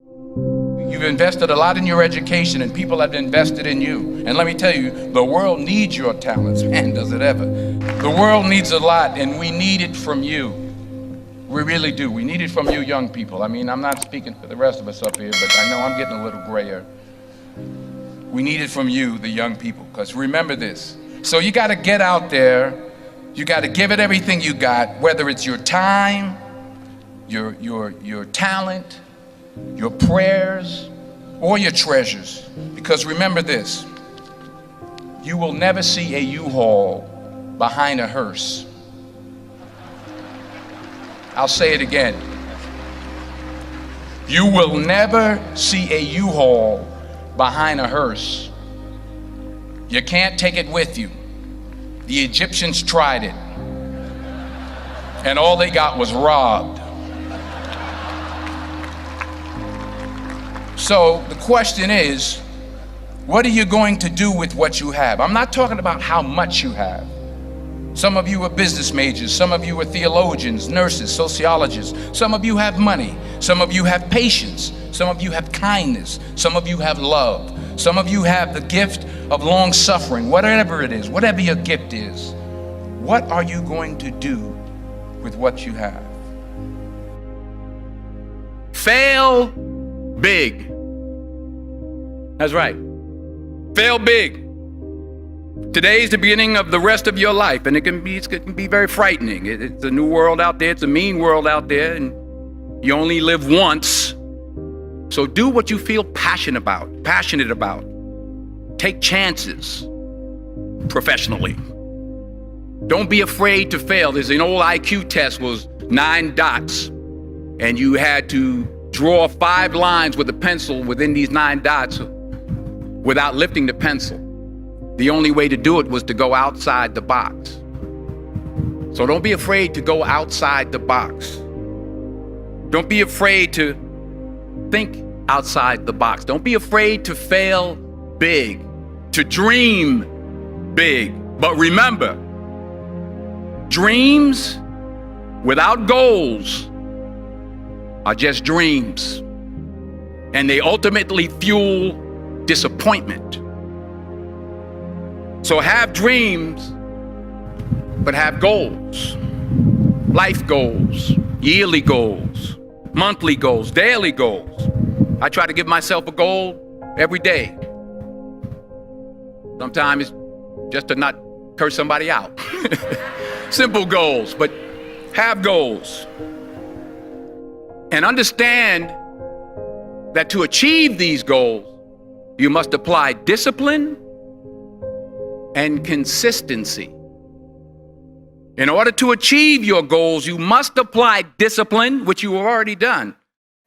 You've invested a lot in your education, and people have invested in you. And let me tell you, the world needs your talents. Man, does it ever. The world needs a lot, and we need it from you. We really do. We need it from you young people. I mean, I'm not speaking for the rest of us up here, but I know I'm getting a little grayer. We need it from you, the young people, because remember this. So you got to get out there. You got to give it everything you got, whether it's your time, your talent, your prayers, or your treasures. Because remember this, you will never see a U-Haul behind a hearse. I'll say it again. You will never see a U-Haul behind a hearse. You can't take it with you. The Egyptians tried it, and all they got was robbed. So the question is, what are you going to do with what you have? I'm not talking about how much you have. Some of you are business majors, some of you are theologians, nurses, sociologists. Some of you have money, some of you have patience, some of you have kindness, some of you have love, some of you have the gift of long suffering. Whatever it is, whatever your gift is, what are you going to do with what you have? Fail big. That's right. Fail big. Today's the beginning of the rest of your life, and it can be very frightening. It's a new world out there. It's a mean world out there, and you only live once. So do what you feel passionate about. Take chances professionally. Don't be afraid to fail. There's an old IQ test, was 9 dots, and you had to draw 5 lines with a pencil within these 9 dots without lifting the pencil. The only way to do it was to go outside the box. So don't be afraid to go outside the box. Don't be afraid to think outside the box. Don't be afraid to fail big, to dream big. But remember, dreams without goals are just dreams, and they ultimately fuel disappointment. So have dreams, but have goals. Life goals, yearly goals, monthly goals, daily goals. I try to give myself a goal every day. Sometimes it's just to not curse somebody out. Simple goals, but have goals. And understand that to achieve these goals, you must apply discipline and consistency. In order to achieve your goals, you must apply discipline, which you have already done,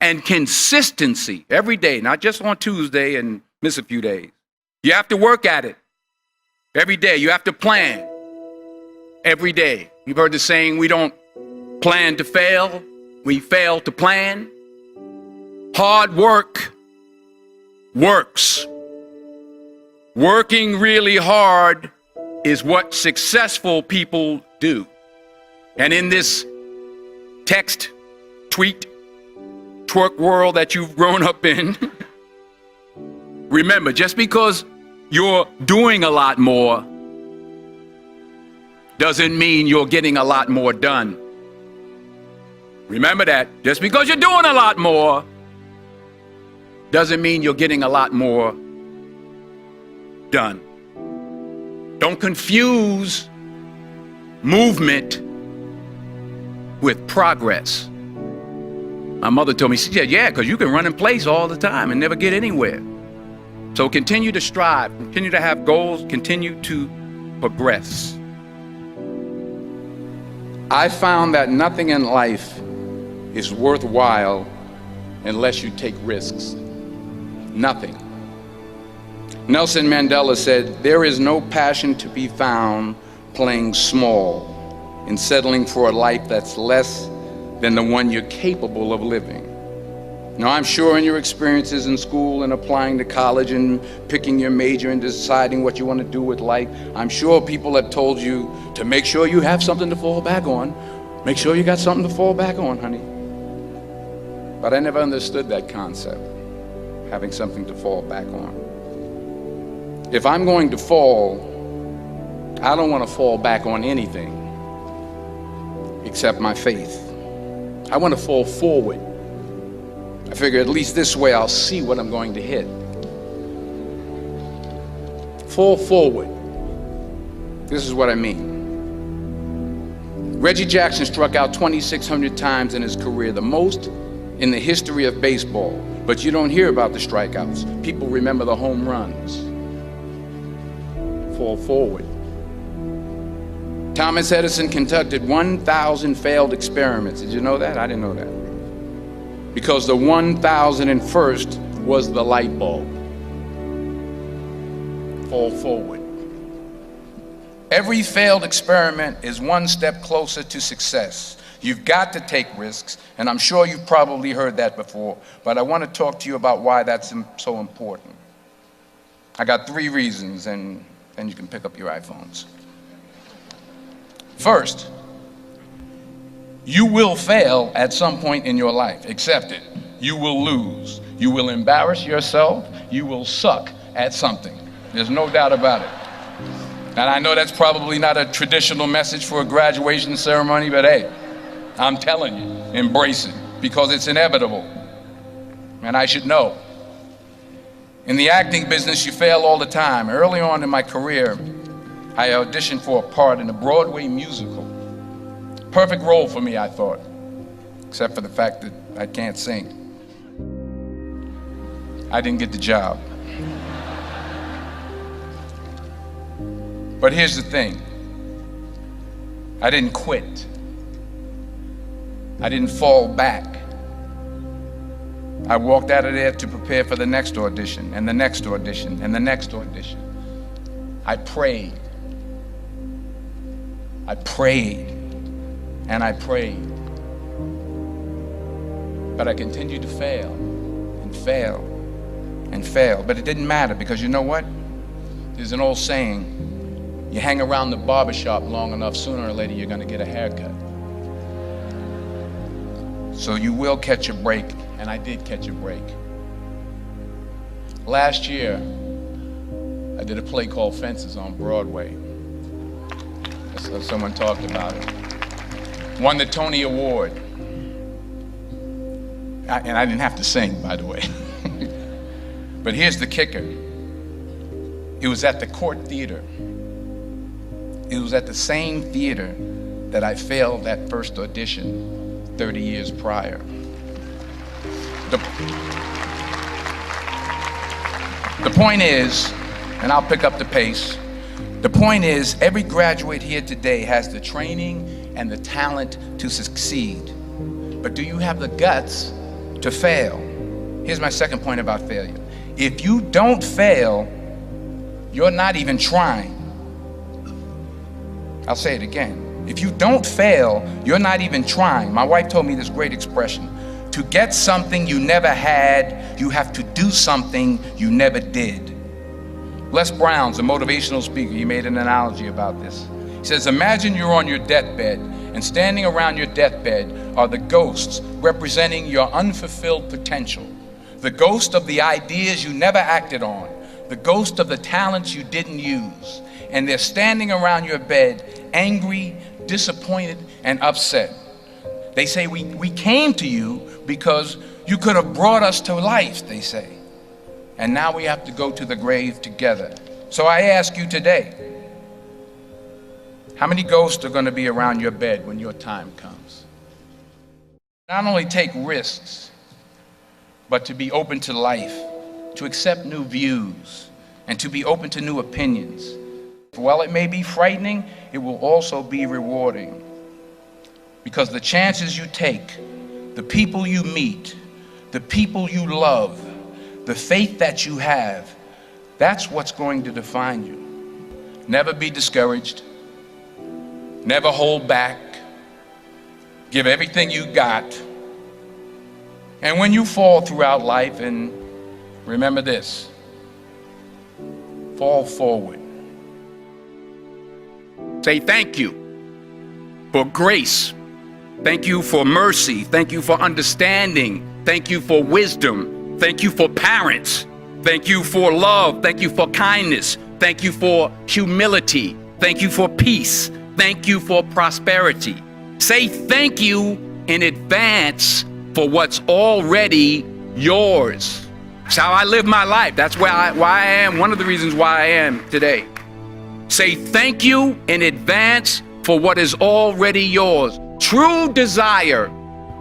and consistency every day, not just on Tuesday and miss a few days. You have to work at it every day. You have to plan every day. You've heard the saying, we don't plan to fail, we fail to plan. Hard work works. Working really hard is what successful people do. And in this text, tweet, twerk world that you've grown up in, remember, just because you're doing a lot more doesn't mean you're getting a lot more done. Remember that. Just because you're doing a lot more doesn't mean you're getting a lot more done. Don't confuse movement with progress. My mother told me, she said, yeah, because you can run in place all the time and never get anywhere. So continue to strive, continue to have goals, continue to progress. I found that nothing in life is worthwhile unless you take risks. Nothing. Nelson Mandela said, there is no passion to be found playing small and settling for a life that's less than the one you're capable of living. Now, I'm sure in your experiences in school and applying to college and picking your major and deciding what you want to do with life, I'm sure people have told you to make sure you have something to fall back on. Make sure you got something to fall back on, honey. But I never understood that concept, having something to fall back on. If I'm going to fall, I don't want to fall back on anything except my faith. I want to fall forward. I figure at least this way I'll see what I'm going to hit. Fall forward. This is what I mean. Reggie Jackson struck out 2,600 times in his career, the most in the history of baseball. But you don't hear about the strikeouts. People remember the home runs. Fall forward. Thomas Edison conducted 1,000 failed experiments. Did you know that? I didn't know that. Because the 1,001st was the light bulb. Fall forward. Every failed experiment is one step closer to success. You've got to take risks, and I'm sure you've probably heard that before, but I want to talk to you about why that's so important. I got 3 reasons, and then you can pick up your iPhones. First, you will fail at some point in your life. Accept it. You will lose. You will embarrass yourself. You will suck at something. There's no doubt about it. And I know that's probably not a traditional message for a graduation ceremony, but hey, I'm telling you, embrace it, because it's inevitable. And I should know. In the acting business, you fail all the time. Early on in my career, I auditioned for a part in a Broadway musical. Perfect role for me, I thought, except for the fact that I can't sing. I didn't get the job. But here's the thing. I didn't quit. I didn't fall back. I walked out of there to prepare for the next audition, and the next audition, and the next audition. I prayed. I prayed, and I prayed. But I continued to fail, and fail, and fail. But it didn't matter, because you know what? There's an old saying, you hang around the barbershop long enough, sooner or later you're going to get a haircut. So you will catch a break, and I did catch a break. Last year, I did a play called Fences on Broadway. Someone talked about it. Won the Tony Award. And I didn't have to sing, by the way. But here's the kicker. It was at the Court Theater. It was at the same theater that I failed that first audition 30 years prior. The point is, and I'll pick up the pace, the point is, every graduate here today has the training and the talent to succeed. But do you have the guts to fail? Here's my second point about failure. If you don't fail, you're not even trying. I'll say it again. If you don't fail, you're not even trying. My wife told me this great expression. To get something you never had, you have to do something you never did. Les Brown's a motivational speaker. He made an analogy about this. He says, imagine you're on your deathbed, and standing around your deathbed are the ghosts representing your unfulfilled potential. The ghost of the ideas you never acted on. The ghost of the talents you didn't use. And they're standing around your bed, angry, disappointed, and upset. They say, we came to you because you could have brought us to life, they say. And now we have to go to the grave together. So I ask you today, how many ghosts are going to be around your bed when your time comes? Not only take risks, but to be open to life, to accept new views, and to be open to new opinions. While it may be frightening, it will also be rewarding. Because the chances you take, the people you meet, the people you love, the faith that you have, that's what's going to define you. Never be discouraged. Never hold back. Give everything you got. And when you fall throughout life, and remember this, fall forward. Say thank you for grace. Thank you for mercy. Thank you for understanding. Thank you for wisdom. Thank you for parents. Thank you for love. Thank you for kindness. Thank you for humility. Thank you for peace. Thank you for prosperity. Say thank you in advance for what's already yours. That's how I live my life. That's why I am, one of the reasons why I am today. Say thank you in advance for what is already yours. True desire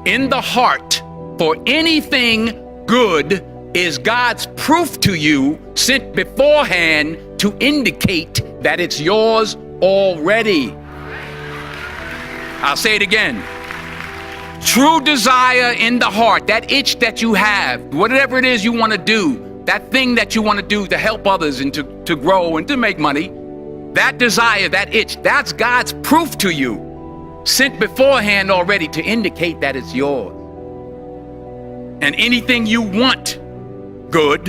in the heart for anything good is God's proof to you, sent beforehand to indicate that it's yours already. I'll say it again. True desire in the heart, that itch that you have, whatever it is you want to do, that thing that you want to do to help others and to grow and to make money, that desire, that itch, that's God's proof to you, sent beforehand already to indicate that it's yours. And anything you want good,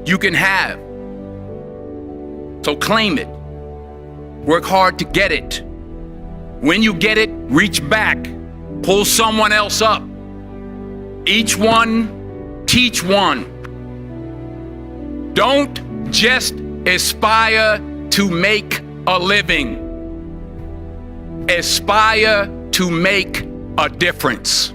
you can have. So claim it. Work hard to get it. When you get it, reach back. Pull someone else up. Each one, teach one. Don't just aspire to make a living. Aspire to make a difference.